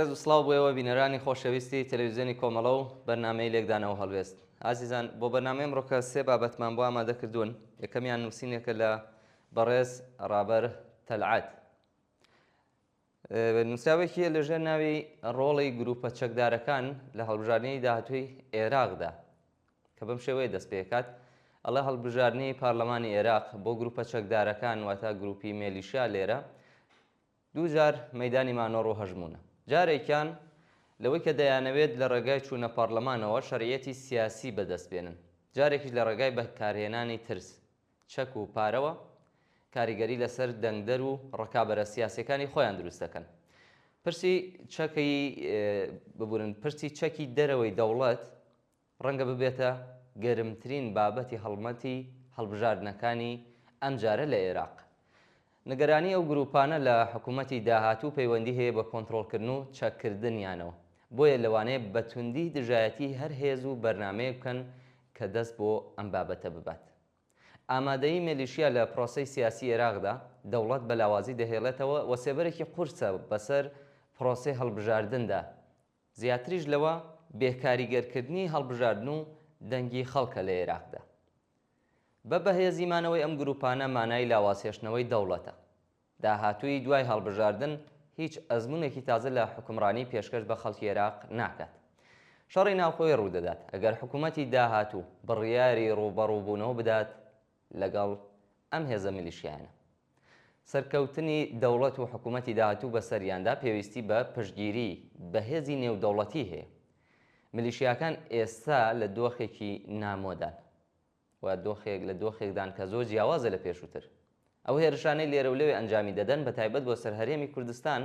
ڕێز و سڵاو بۆیەوە بینەرانی خۆشەویستی تەلەڤیزیۆنی کۆمەڵە و بەرنامەی لێکدانەوە هەڵوێست. ئازیزان، بۆ بەرنامەی ئەمڕۆکە سێ بابەتمان بۆ ئامادە کردوون. یەکەمیان نووسینێکە لە بەڕێز ڕابەر تەلعات. نووسراوێکیە لەژێر ناوی ڕۆڵی گروپە چەکدارەکان لە هەڵبژاردننی داهاتووی عێراقدا کە بەم شێوەیە دەست پێکات. ئەڵێ هەڵبژاردننی پارلەمانی عێراق بۆ گروپە چەکدارەکان واتە گروپی مێلیشیا لێرە دوو جار مەیدانی مانۆڕ و هەژمونە. جارێکیان لەوەی کە دەیانەوێت لە ڕێگای چوونە پارلەمانەوە شەریعەتی سیاسی بەدەستبێنن، جارێکیش لە ڕێگای بەکارهێنانی ترس، چەک و پارەوە کاریگەری لەسەر دەنگدەر و ڕکابەرە سیاسیەکانی خۆیان دروست دەکەن. پرسی چەکی دەرەوەی دەوڵەت ڕەنگە ببێتە گەرمترین بابەتی هەڵمەتی هەڵبژاردنەکانی ئەم جارە لە عێراق. نگەرانی ئەو گروپانە لە حکوومەتی داهاتوو پەیوەندی هەیە بە کۆنتڕۆڵکردن و چەککردنیانەوە، بۆیە لەوانەیە بەتوندی دژایەتی هەر هێز و بەرنامەیە بکەن کە دەست بۆ ئەم بابەتە ببات. ئامادەیی مێلیشیا لە پرۆسەی سیاسی عێراقدا دەوڵەت بەلاوازی دەهێڵێتەوە و سێبەرێکی قورسە بەسەر پرۆسەی هەڵبژاردندا. زیاتریش لەوە بێکاریگەرکردنی هەڵبژاردن و دەنگی خەڵکە لە عێراقدا. بە بەهێزیمانەوەی ئەم گروپانە مانای لاوازهێشتنەوەی دەوڵەتە. داهاتووی دوای هەڵبژاردن هیچ ئەزمونێکی تازە لە حکومڕانی پێشکەش بە خەڵکی عێراق ناکات. شەڕی ناوخۆی ڕوودەدات ئەگەر حکوومەتی داهاتوو بڕیاری ڕووبەڕووبوونەوە بدات لەگەڵ ئەم هێزە میلیشیانە. سەرکەوتنی دەوڵەت و حکوومەتی داهاتوو بەسەریاندا پێویستی بە پشتگیری بەهێزی نێودەوڵەتی هەیە. میلیشیاکان ئێستا لە دۆخێکی نامۆدان و دۆخێک لە دۆخێکدان کە زۆر جیاوازە لە پێشووتر. ئەو هێرشانەی لێرە و لێوێ ئەنجامی دەدەن بە تایبەت بۆ سەرهەرێمی کوردستان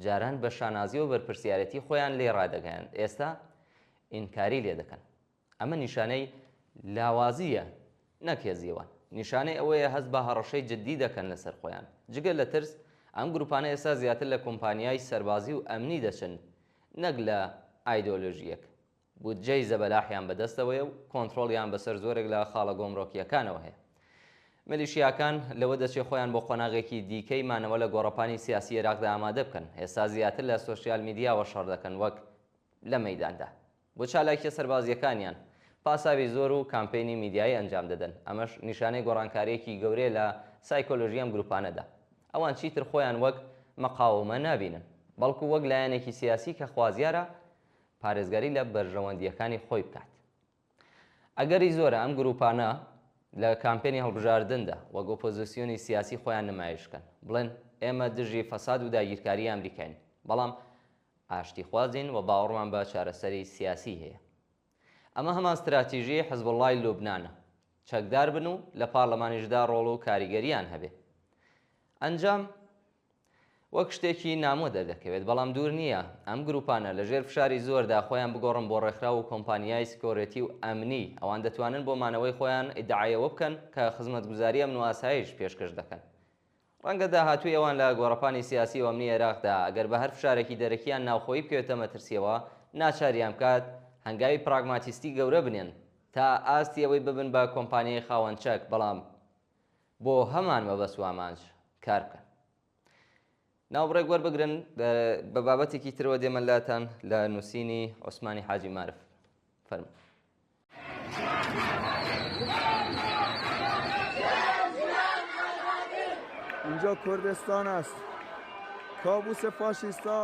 جاران بە شانازی و بەرپرسیارەتی خۆیان لێ ڕادەگەیان، ئێستا ئینکاری لێ دەکەن. ئەمە نیشانەی لاوازیە نەک هێزیەوە. نیشانەی ئەوەیە هەست بە هەڕەشەی جددی دەکەن لەسەر خۆیان. جگە لە ترس ئەم گروپانە ئێستا زیاتر لە کۆمپانیای سەربازی و ئەمنی دەچن نەک لە ئایدۆلۆژیەک. بودجەی زەبەلاحیان بەدەستەوەیە و کۆنتڕۆڵیان بەسەر زۆرێک لە خاڵە گۆمڕۆکیەکانەوە هەیە. میلیشیاکان لەوە دەچێت خۆیان بۆ قۆناغێکی دیکەی مانەوە لە گۆڕەپانی سیاسی عێراقدا ئامادە بکەن. ئێستا زیاتر لە سۆسیال میدیاوە شەڕ دەکەن وەک لە مەیداندا. بۆ چالاکیە سەربازیەکانیان پاساوی زۆر و کامپینی میدیایی ئەنجام دەدەن. ئەمەش نیشانەی گۆڕانکاریەکی گەورەیە لە سایکۆلۆژی ئەم گروپانەدا. ئەوان چیتر خۆیان وەک مەقاومە نابینن، بەڵکو وەک لایەنێکی سیاسی کە خوازیارە پارێزگاری لە بەرژەوەندیەکانی خۆی بکات. ئەگەری زۆرە ئەم گروپانە لە کامپێنی هەڵبژاردندا وەک ئۆپۆزیسیۆنی سیاسی خۆیان نمایشکەن، بڵێن ئێمە دژی فەساد و داگیرکاری ئەمریکاین، بەڵام ئاشتی خوازین و باوەڕمان بە چارەسەری سیاسی هەیە. ئەمە هەمان استراتیژی حیزبوڵڵای لوبنانە، چەکدار بن و لە پارلەمانیشدا ڕۆڵ و کاریگەریان هەبێ. ئەنجام وەک شتێکی نامۆ دەردەکەوێت، بەڵام دوور نییە ئەم گروپانە لەژێر فشاری زۆردا خۆیان بگۆڕن بۆ ڕێکخراو و کۆمپانیای سکۆرەتی و ئەمنی. ئەوان دەتوانن بۆ مانەوەی خۆیان ئیدعایەوە بکەن کە خزمەتگوزاری ئەمن و ئاسایش پێشکەش دەکەن. ڕەنگە داهاتووی ئەوان لە گۆڕەپانی سیاسی و ئەمنی عێراقدا ئەگەر بە هەر فشارێکی دەرەکیان ناوخۆیی بکەوێتە مەترسیەوە ناچاریان بکات هەنگاوی پراگماتیستی گەورە بنێن تا ئاستی ئەوەی ببن بە کۆمپانیای خاوەن چەک، بەڵام بۆ هەمان مەبەست و ئامانج کار بکەن. ناوبڕێک وەربگرن بە بابەتێکی ترەوە دێمە لاتان لە نووسینی عوسمانی حاجی مارف. فەرموو. اینجا کردستان است، کابوس فاشیستا.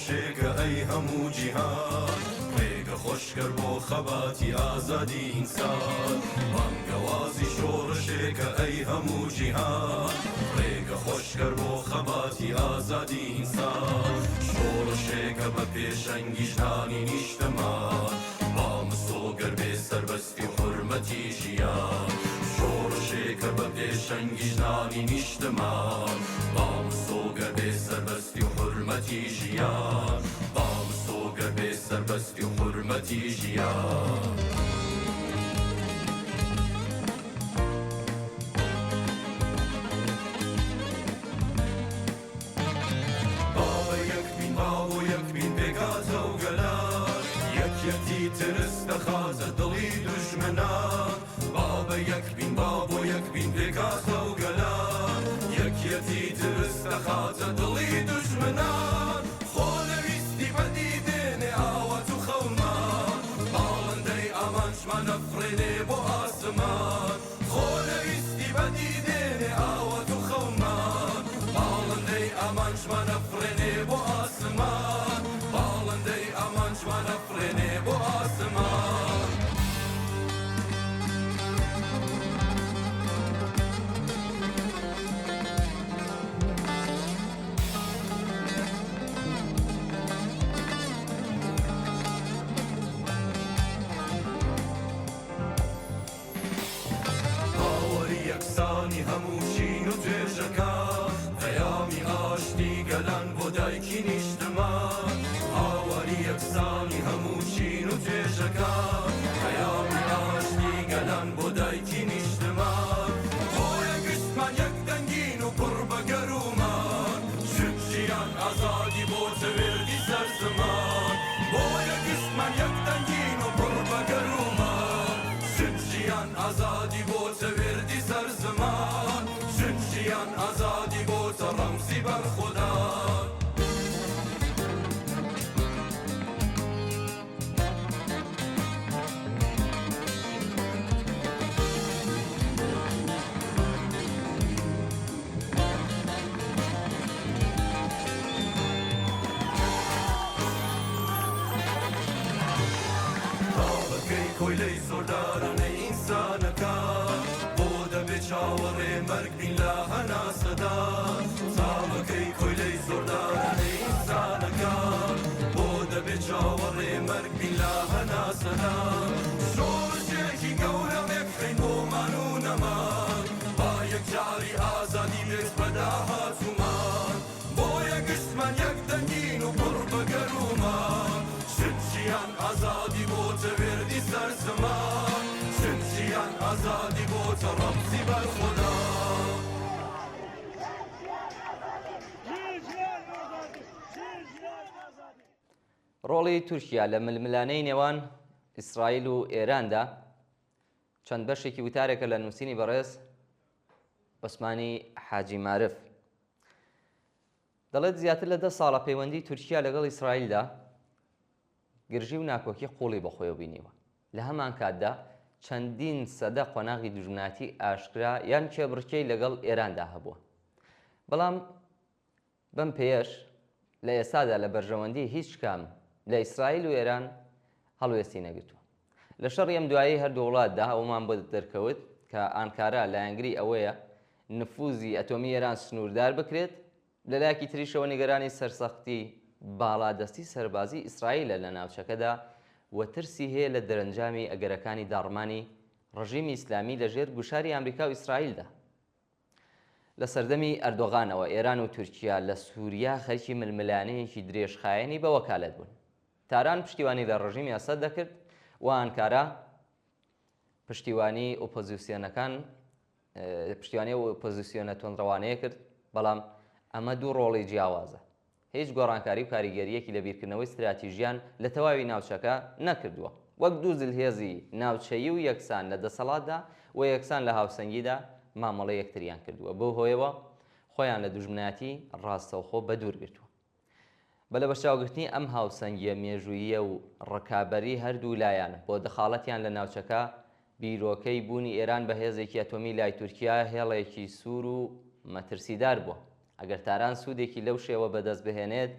شێکە ئەی هەموو جیهان ڕێگە خۆشکەر بۆ خەباتی ئازادی ئینسان. بانگەوازی شۆڕشێکە ئەی هەموو جیهان ڕێگە خۆش خۆشکەر بۆ خەباتی ئازادی ئینسان شۆڕشێکە بە پێشەنگیشتانی نیشتەمان بامسۆگەر بێ سەربەستی حورمەتی ژیان شۆڕشێکە بە پێشەنگیشتانی نیشتەمان بامسۆگەر بێ سەربەستی حورمەتی ژیان بامسۆگەر بێ سەربەستی حورمەتی ژیان ترس دەخاتە دڵی دوژمنان بابە یەک بین با بۆ یەک بین پێکاتە و گەلان یەکیەتی ترس دەخاتە دڵی دوژمنان خۆ نەویستی بەدی دێنێ ئاوات و خەومان باڵندەی ئامانجمان نەفڕێنێ بۆ ئاسمان خۆ نەویستی بەدی دێنێ ئاوات و خەومان باڵندەی ئامانجمان نەفڕێنێ بۆ ئاسمان باڵندەی ئامانجمان نەفڕێنێ بۆ ئاسمان باوەری یەکسانی هەموو شین و توێژەکان پەیامی ئاشتی گەلان بۆ دایکی نیشتمان باوەری یەکسانی هەموو شین و توێژەکان پەیامی ئاشتی گەلان بۆ دایکی نیشتمان بۆیە گشتمان یەک دەنگین و پڕ بە گەرومان شت ژیان ئازادی بۆ تەوێردی سەر زەمان بۆیە گشتمان یەک دەنگین و پڕ بە گەرومان شت ژیان ئازادی بۆ تەوێردی سەر زەمان شت ژیان ئازادی بۆ تە ڕەمزی بەرخودان کۆیلەی زۆردارانەی ئینسانەکان بۆ دەبێت چاوەڕێ مەرگ بین لە هەناسەدان چاوەکەی کۆیلەی زۆردارانەی ئینسانەکان بۆ دەبێت چاوەڕێ مەرگ بین لە هەناسەدان شۆڕشێکی گەورە مێکخەین بۆمان و نەمان با یەکجاری ئازادی بێت بەداهاتوومان بۆیە گشتمان یەک دەنگین و پڕ بە گەرومان شت ژیان ئازادی بۆ تەوێردی سەر زەمان شت ژیان ئازادی بۆ تە ڕەمزی بەرخودان ڕۆڵی تورکیا لە ململانەی نێوان ئیسرائیل و ئێراندا چەند بەشێکی وتارێکە لە نووسینی بەڕێز عوسمانی حاجی مارف دەڵێت زیاتر لە 10 ساڵە پەیوەندی تورکیا لەگەڵ ئیسرائیلدا گرژی و ناکۆکی قوڵی بەخۆیەوە بینیوە لە هەمان کاتدا چەندین سەدە قۆناغی دوژمناتی ئاشکرا یان کێبڕکەی لەگەڵ ئێراندا هەبووە بەڵام بەم پێش لە ئێستادا لە بەرژەوەندی هیچ کام لە ئیسرائیل و ئێران هەڵوێستی نەگرتووە لە شەڕی ئەم دوایی هەردوو وڵاتدا ئەومان بۆ دەرکەوت کە ئانکارا لایەنگری ئەوەیە نفوزی ئەتۆمی ئێران سنووردار بکرێت لە لایەکی تریشەوە نیگەرانی سەرسەختی باڵادەستی سەربازی ئیسرائیلە لە ناوچەکەدا و ترسی هەیە لە دەرەنجامی ئەگەرەکانی داڕمانی ڕژیمی ئیسلامی لەژێر گوشاری ئەمریکا و ئیسرائیلدا لە سەردەمی ئەردۆغانەوە ئێران و تورکیا لە سووریا خەریکی ململانەیەکی درێژخایەنی بە وەکالەت بوون تاران پشتیوانی لە ڕژیمی ئەسەد دەکرد و ئانکارا پشتیوانی ئۆپۆزیسیۆنەکان پشتیوانی ئۆپۆزیسیۆنە تۆنڕەوانەیە کرد بەڵام ئەمە دوو ڕۆڵی جیاوازە هیچ گۆڕانکاری و کاریگەریەکی لە بیرکردنەوەی استراتیژیان لە تەواوی ناوچەکە نەکردووە وەک دوو زلهێزی ناوچەیی و یەکسان لە دەسەڵاتدا و یەکسان لە هاوسەنگیدا مامەڵە یەکتریان کردووە بۆ هۆیەوە خۆیان لە دوژمناتی ڕاستەوخۆ بە دوور گرتووە بە لە بەشاوگرتنی ئەم هاوسەنگیە مێژوویە و ڕکابەری هەردوو لایەن بۆ دەخاڵەتیان لە ناوچەکە بیرۆکەی بوونی ئێران بە هێزێکی ئەتۆمی لای تورکیا هێڵێکی سوور و مەترسیدار بووە ئەگەر تاران سوودێکی لەو شێوە بەدەست بهێنێت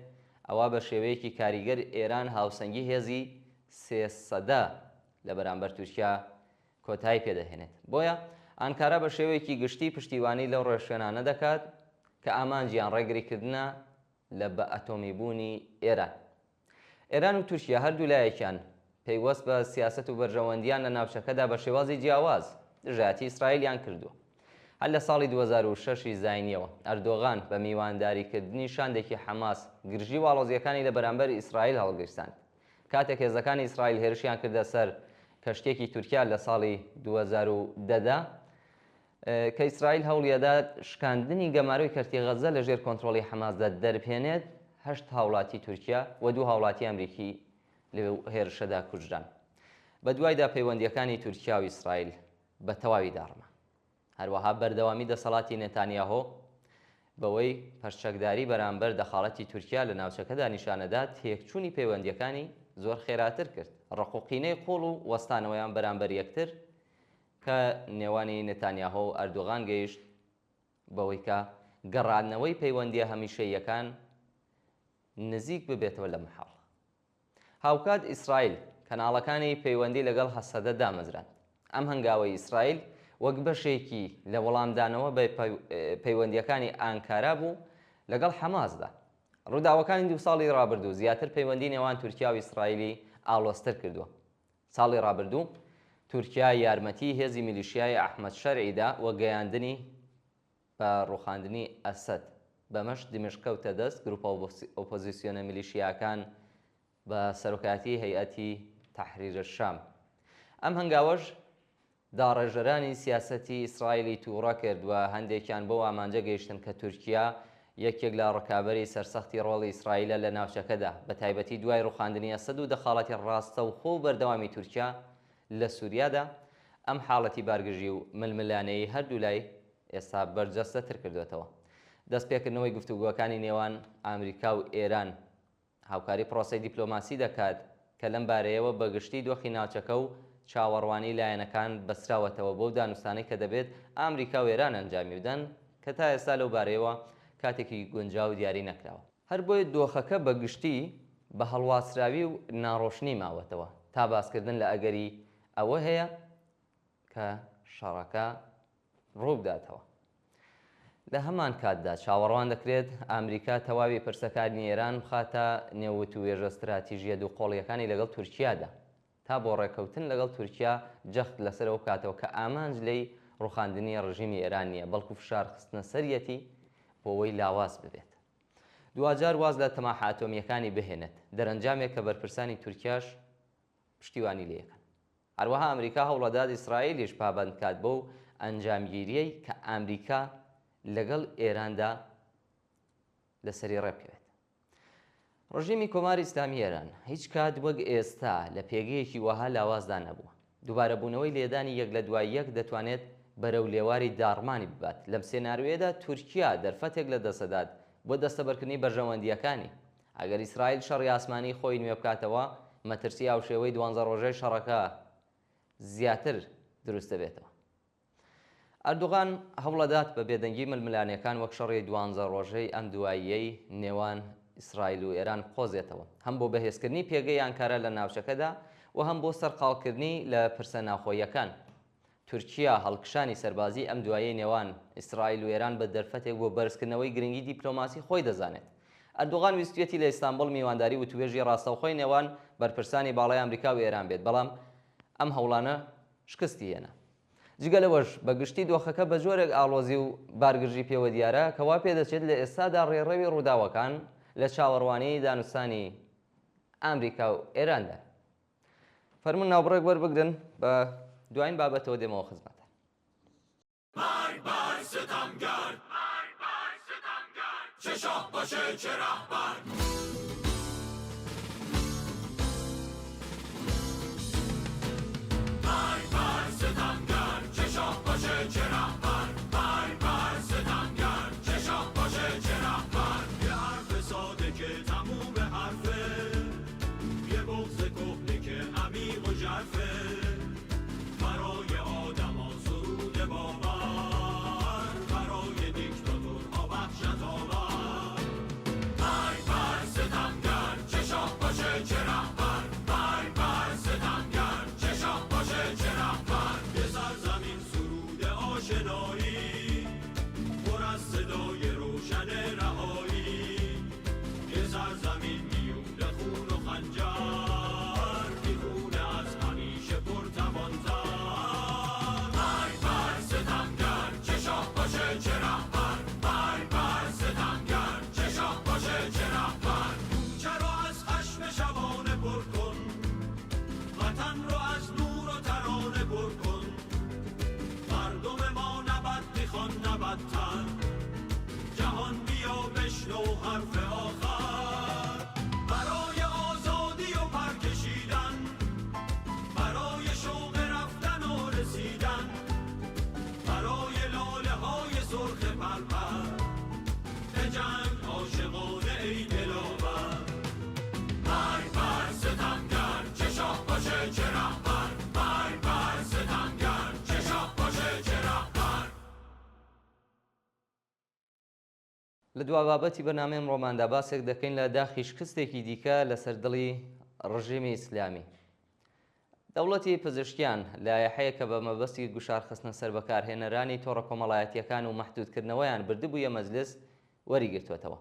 ئەوە بە شێوەیەکی کاریگەر ئێران هاوسەنگی هێزی 300 لە بەرامبەر تورکیا کۆتایی پێدەهێنێت بۆیە ئانکارا بە شێوەیەکی گشتی پشتیوانی لەو ڕێشێنانە دەکات کە ئامانجیان ڕێگریکردنە لە بە ئەتۆمی بوونی ئێران. ئێران و تورکیا هەردوو لایەکیان پەیوەست بە سیاسەت و بەرژەوەندیان لە ناوچەکەدا بە شێوازی جیاواز دژایەتی ئیسرائیلیان کردووە. هەر لە ساڵی 2006 زاینیەوە ئەردۆغان بە میوانداریکردنی شاندێکی حەماس گرژی واڵۆزیەکانی لە بەرامبەر ئیسرائیل هەڵگرستاند. کاتێک هێزەکانی ئیسرائیل هێرشیان کردە سەر کەشتێکی تورکیا لە ساڵی 2010دا کە ئیسرائیل هەوڵیەدا شکاندنی گەماروی کەرتی غەزە لە ژێر کۆنتڕۆڵی حەماسدا دەربهێنێت، 8 هاوڵاتی تورکیا و 2 هاوڵاتی ئەمریکی لە هێرشەدا کوژران. بە دوایدا پەیوەندیەکانی تورکیا و ئیسرائیل بە تەواوی داڕمە. هەروەها بەردەوامی دەسەڵاتی نێتانیاهۆ بەوەی پەرچەکداری بەرامبەر دەخاڵەتی تورکیا لە ناوچەکەدا نیشانەدا تێکچوونی پەیوەندیەکانی زۆر خێراتر کرد. ڕقوقینەی قوڵ و وەستانەوەیان بەرامبەر یەکتر کە نێوانی نێتانیاهۆ و ئەردۆغان گەیشت بەوەی کە گەڕانەوەی پەیوەندیە هەمیشەییەکان نزیک ببێتەوە لە مەحاڵ. هاوکات ئیسرائیل کەناڵەکانی پەیوەندی لەگەڵ هەسەدە دامەزران. ئەم هەنگاوەی ئیسرائیل وەک بەشێکی لە وەڵامدانەوە بە پەیوەندیەکانی ئانکارا بوو لەگەڵ حەماسدا. ڕووداوەکانی 2 ساڵی ڕابردوو زیاتر پەیوەندی نێوان تورکیا و ئیسرائیلی ئاڵۆزتر کردووە. ساڵی ڕابردوو تورکیا یارمەتی هێزی میلیشیای ئەحمەد شەرعیدا وە گەیاندنی بە ڕوخاندنی ئەسەد بەمەش دمشقەوتە دەست گروپە ئۆپۆزیسیۆنە میلیشیاکان بە سەرۆکاتی هەیئەتی تەحریرە شام. ئەم هەنگاوەش داڕێژەرانی سیاسەتی ئیسرائیلی تووڕە کردووە هەندێکیان بۆ ئامانجە گەیشتن کە تورکیا یەکێک لە ڕکابەری سەرسەختی ڕۆڵی ئیسرائیلە لە ناوچەکەدا، بە تایبەتی دوای ڕوخاندنی ئەسەد و دەخاڵەتی ڕاستە و خۆ و بەردەوامی تورکیا لە سووریادا. ئەم حاڵەتی بارگژی و ململانەی هەردوو لای ئێستا بەرجەستەتر کردوێتەوە. دەستپێکردنەوەی گفتوگۆکانی نێوان ئەمریکا و ئێران هاوکاری پرۆسەی دیپلۆماسی دەکات کە لەم بارەیەوە بەگشتی دۆخی ناوچەکە و چاوەڕوانی لایەنەکان بەسراوەتەوە بۆ دانوستانەی کە دەبێت ئەمریکا و ئێران ئەنجامی بدەن کە تا ئێستا لەو بارەیەوە کاتێکی گونجاو دیاری نەکراوە. هەر بۆیە دۆخەکە بەگشتی بە هەڵواسراوی و ناڕۆشنی ماوەتەوە تا باسکردن لە ئەگەری ئەوە هەیە کە شەڕەکە ڕووبداتەوە. لە هەمان کاتدا چاوەڕوان دەکرێت ئەمریکا تەواوی پرسەکانی ئێران بخاتە نێوت و وێژە استراتیژیە دووقۆڵیەکانی لەگەڵ تورکیادا تا بۆ ڕێکەوتن لەگەڵ تورکیا جەخت لەسەرەوە کاتەوە کە ئامانج لەی ڕوخاندنی ڕژیمی ئێران نییە، بەڵکو فشار خستنە سەریەتی بۆەوەی لاواز ببێت. دوجار واز لە تەماح ئاتۆمیەکانی بهێنێت، دەرەنجامێک کە بەرپرسانی تورکیاش پشتیوانی لێەکەن. هەروەها ئەمریکا هەوڵەداد ئیسرائیلیش پابەند کات بۆ ئەنجامگیریەی کە ئەمریکا لەگەڵ ئێراندا لەسەری ڕێبکەوێت. ڕژیمی کۆماری ئیسلامی ئێران هیچ کات وەک ئێستا لە پێگەیەکی وەها لاوازدا نەبووە. دووبارەبوونەوەی لێدانی یەک لە دوای یەک دەتوانێت بەرەو لێواری داڕمانی ببات. لەم سێناریۆیەدا تورکیا دەرفەتێک لە دەسەدات بۆ دەستەبەرکردنی بەرژەوەندیەکانی. ئەگەر ئیسرائیل شەڕی ئاسمانی خۆی نوێ بکاتەوە، مەترسی ئاوشێوەی 12 ڕۆژەی شەڕەکە زیاتر دروست دەبێتەوە. ئەردوغان هەوڵەدات بە بێدەنگی ململانیەکان وەک شەڕی 12 ڕۆژەی ئەم دواییەی نێوان ئیسرائیل و ئێران قۆزێتەوە، هەم بۆ بەهێزکردنی پێگەی ئەنکارە لە ناوچەکەدا و هەم بۆ سەرقاڵکردنی لە پرسە ناوخۆیەکان. تورکیا هەڵکشانی سەربازی ئەم دواییە نێوان ئیسرائیل و ئێران بە دەرفەتێک بۆ بەرزکردنەوەی گرنگی دیپلۆماسی خۆی دەزانێت. ئەردوغان ویستوێتی لە ئیستانبوڵ میوانداری و توێژی ڕاستەوخۆی نێوان بەرپرسانی باڵای ئەمریکا و ئێران بێت، بەڵام ئەم هەوڵانە شکستی هێنا. جگە لەوەش بەگشتی دۆخەکە بە جۆرێک ئاڵۆزی و بارگژی پێوە دیارە کەوا پێدەچێت لە ئێستادا ڕێڕەوی ڕووداوەکان لە چاوەڕوانی دانوستانی ئەمریکا و ئێراندا. فەرمون ناوبڕێک وەربگرن بە دوایین بابەتەوە دێمەوە خزمەتە. مای بای ستمگر، چه شاه باشه چه رهبر. مای بای ستمگر، چه شاه باشه چه رهبر. مای بای ستمگر، چه شاه باشه چه رهبر. یه حرف ساده که تموم حرفه، یه بغض کهنه که عمیق و ژرفه. برای آدما سرود باور، برای دیکتاتورها وحشت آور. مای بای ستمگر پر کن مردم ما نبد میخوان نبدتر جهان بیا بشنو حرف آخر برای آزادی و پرکشیدن برای شوق رفتن و رسیدن برای لاله های سرخ پرپر به جنگ عاشقانه ای دلاور بر بر ستمگر چه شاه باشه چه رهبر بر بر ستمگر چه شاه باشه چه رهبر لە دوا بابەتی بەنامەی ڕۆماندا باسێک دەکەین لە داخی شکستێکی دیکە لەسەر دڵی ڕژیمی ئیسلامی. دەوڵەتی پزیشکیان لایحەیە کە بە مەبەستی گوشارخستنە سەر بەکارهێنەرانی تۆڕە کۆمەڵایەتیەکان و مەحدودکردنەوەیان بردبوویە مەجلس وەریگرتوێتەوە.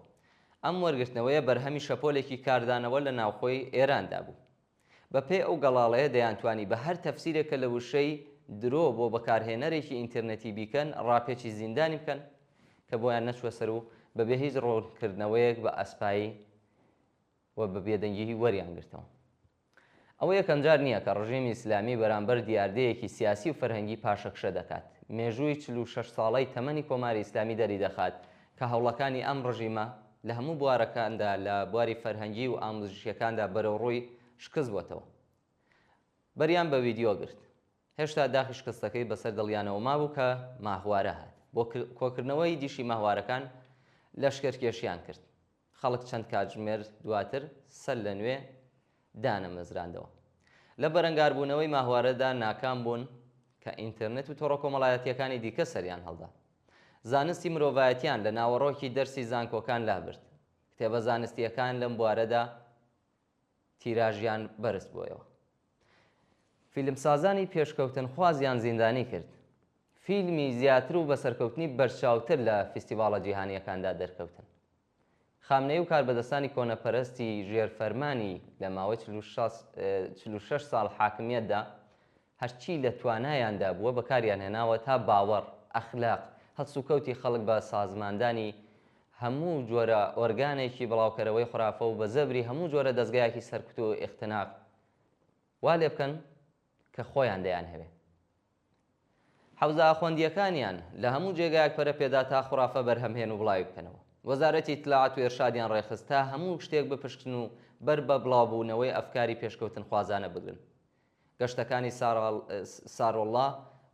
ئەم وەرگرتنەوەیە بەرهەمی شەپۆلێکی کاردانەوە لە ناوخۆی ئێراندا بوو. بە پێی ئەو گەڵاڵەیە دەیانتوانی بە هەر تەفسیرێکە لە وشەی درۆ بۆ بەکارهێنەرێکی ئینترنێتی بیکەن ڕاپێکی زیندانی بکەن کە بۆیان نەچوە سەر و بەبێ هیچ ڕۆڵکردنەوەیەک بە ئەسپایی و بە بێدەنگی وەریان گرتەوە. ئەوە یەکەم جار نییە کە ڕژیمی ئیسلامی بەرامبەر دیاردەیەکی سیاسی و فەرهەنگی پاشەکشە دەکات. مێژووی 46 ساڵەی تەمەنی کۆماری ئیسلامی دەری دەخات کە هەوڵەکانی ئەم ڕژیمە لە هەموو بوارەکاندا لە بواری فەرهەنگی و ئامۆژیەکاندا بەرەو ڕووی شکست بووەتەوە. بەریان بە ڤیدیۆ گرت. هێشتا داخی شکستەکەی بەسەر دڵیانەوە مابوو کە ماهوارە هات. بۆ کۆکردنەوەی دیشی ماهوارەکان لەشکرکێشیان کرد. خەڵک چەند کاتژمێر دواتر سەر لە نوێ دانەمەزراندەوە. لە بەرەنگاربوونەوەی ماهوارەدا ناکام بوون کە ئینتەرنێت و تۆڕە کۆمەڵایەتیەکانی دیکە سەریان هەڵدا. زانستی مرۆڤایەتیان لە ناوەڕۆکی دەرسی زانکۆکان لابرد. کتێبە زانستیەکان لەم بوارەدا تیراژیان بەرز بوویەوە. فیلمسازانی پێشکەوتن خوازیان زیندانی کرد. فیلمی زیاتر و بەسەرکەوتنی بەرچاوتر لە فیستیڤاڵە جیهانیەکاندا دەرکەوتن. خامنەی و کاربەدەستانی کۆنەپەرستی ژێرفەرمانی لە ماوەی 46 ساڵ حاکمیەتدا هەرچی لە توانایاندا بووە بەکاریان هێناوە تا باوەڕ، ئەخلاق، هەڵسوکەوتی خەڵک بە سازماندانی هەموو جۆرە ئۆرگانێکی بڵاوکەرەوەی خورافە و بە زەبری هەموو جۆرە دەستگایەکی سەرکوت و ئیختناق وا لێ بکەن کە خۆیان دەیان هەوێ. حەوزە ئاخوەندیەکانیان لە هەموو جێگایەک پەرە پێدا تا خوڕافە بەرهەمهێن و بڵاوی بکەنەوە. وەزارەتی ئیتلاعات و ئێرشادیان ڕێخست تا هەموو شتێک بپشتن و بەر بە بڵاوبوونەوەی ئەفکاری پێشکەوتن خوازانە بگرن. گەشتەکانی ساڕۆڵا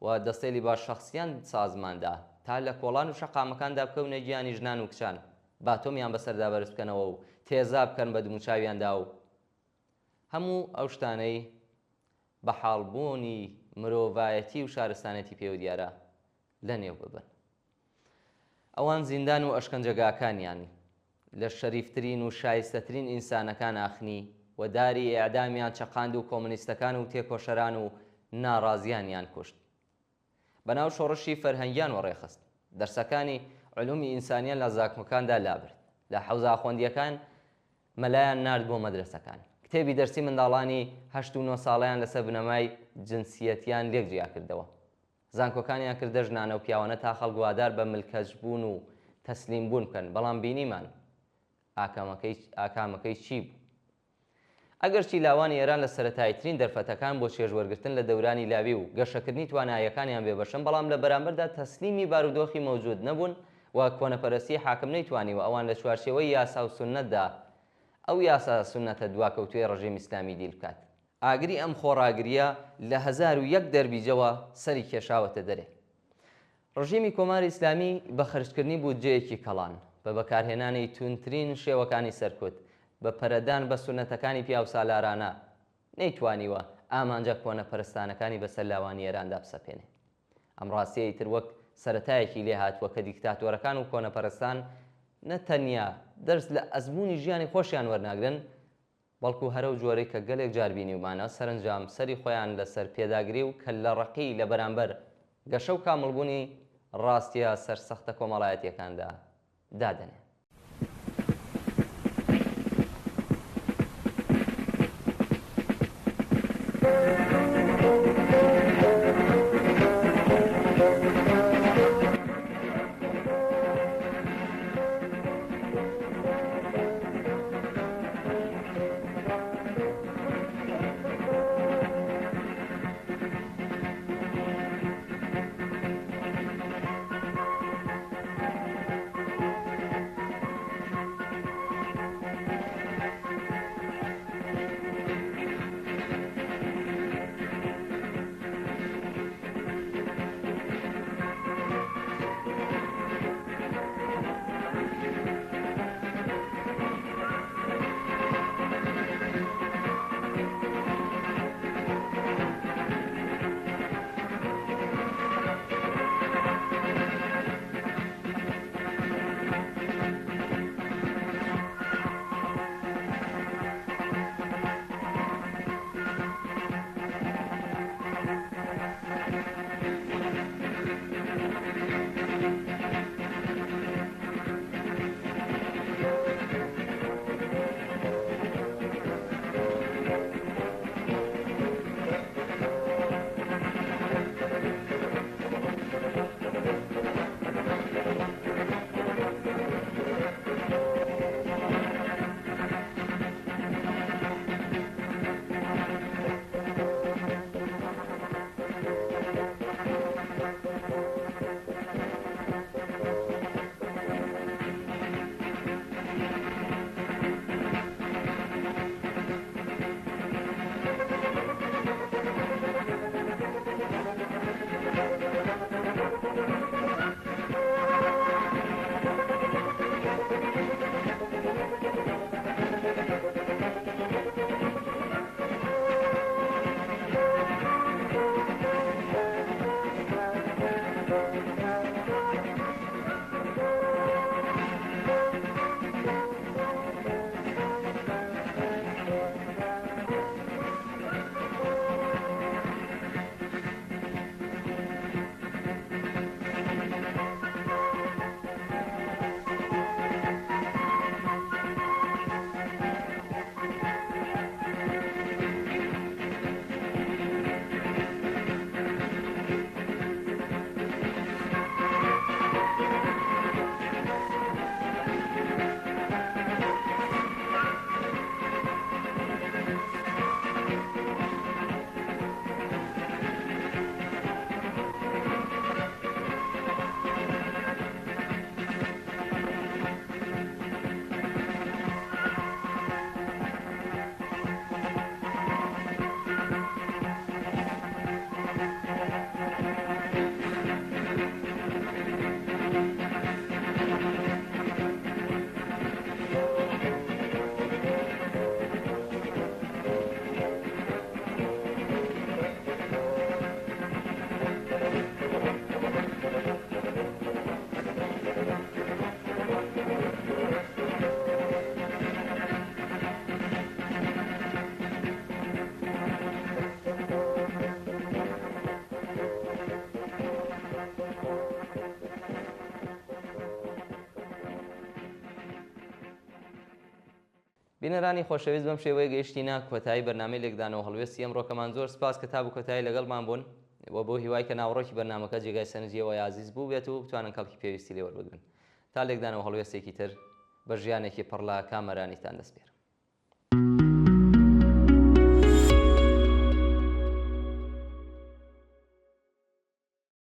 و دەستەی باش شەخسیان سازماندا تا لە کۆڵان و شەقامەکاندا بکەونە گیانی ژنان و کچان باتۆمیان بەسەردا بەرز بکەنەوە و تێزا بکەن بە دموچاویاندا و هەموو ئەو شتانەی بە حاڵبوونی مرۆڤایەتی و شارستانەتی پێوە دیارە لە نێو ببن. ئەوان زیندان و ئەشکەنجەگاکانیان لە شەریفترین و شایستەترین ئینسانەکان ئاخنی و داری ئێعدامیان چەقاند و کۆمونیستەکان و تێکۆشەران و ناڕازیانیان کوشت. بەناو شۆڕشی فەرهەنگیان وەڕێخست. دەرسەکانی علومی ئینسانیان لە زاکمەکاندا لابرد. لە حەوزە ئاخوەندیەکان مەلایان نارد بۆ مەدرسەکان. کتێبی دەرسی منداڵانی 8 و 9 ساڵیان لەسەر بنەمای جنسیەتیان لێکجیا کردەوە. زانکۆکانیان کردە ژنانە و پیاوانە تا خەڵک وادار بە ملکەچبوون و تەسلیم بوون بکەن. بەڵام بینیمان ئاکامەکەی چی بوو؟ ئەگەر چی لاوانی ئێران لە سەرەتاییترین دەرفەتەکان بۆ چێژوەرگرتن لە دەورانی لاوی و گەشەکردنی توانایەکانیان بێبەشن، بەڵام لە بەرامبەردا تەسلیمی بارودۆخی مەوجود نەبوون و کۆنەپەرستی حاکم نەیتوانی و ئەوان لە چوارچێوەی یاسا و سونەتدا ئەو یاسا سونەتە دواکەوتوی ڕژیم ئیسلامی دیل بکات. ئاگری ئەم خۆڕاگریە لە 1001 دەربیجەوە سەری کێشاوەتە دەرێ. ڕژیمی کۆماری ئیسلامی بە خەرجکردنی بودجەیەکی کەڵان بە بەکارهێنانی تونترین شێوەکانی سەرکوت بە پەرەدان بە سونەتەکانی پیا و سالارانە نەیتوانیوە ئامانجە کۆنەپەرستانەکانی بەسەر لاوانی ئێراندا بسەپێنێ. ئەم ڕاستیەی تر وەک سەرەتایەکی لێ هاتووە کە دیکتاتۆرەکان و کۆنەپەرستان نەتەنیا دەرس لە ئەزمموی ژیانی خۆشیان وەرناگرن، بەڵکو هەرە و جۆرەی کە گەلێک جاربینی ومانە سەرنجام سەری خۆیان لەسەر پێداگری و کە لە ڕقی لە بەرامبەر گەشە و کامڵبوونی ڕاستیە سەرسەختە کۆمەڵایەتیەکاندا دادەنێ. بینەرانی خۆشەویست بەم شێوەیە گەیشتینە کۆتایی بەرنامەی لێکدانەوە هەڵوێستی ئەمڕۆکەمان زۆر سپاس کە تا بوو کۆتایی لەگەڵمان بوون بۆ هیوای کە ناوڕۆکی بەرنامەکە جێگای سەرنجیەوە یازیز بوو بێت و بتوانن کەڵکی پێویستی لێوەربگرن تا لێکدانەوە هەڵوێستێکی تر بە ژیانێکی پڕ لە کامەرانیتان دەست پێرم.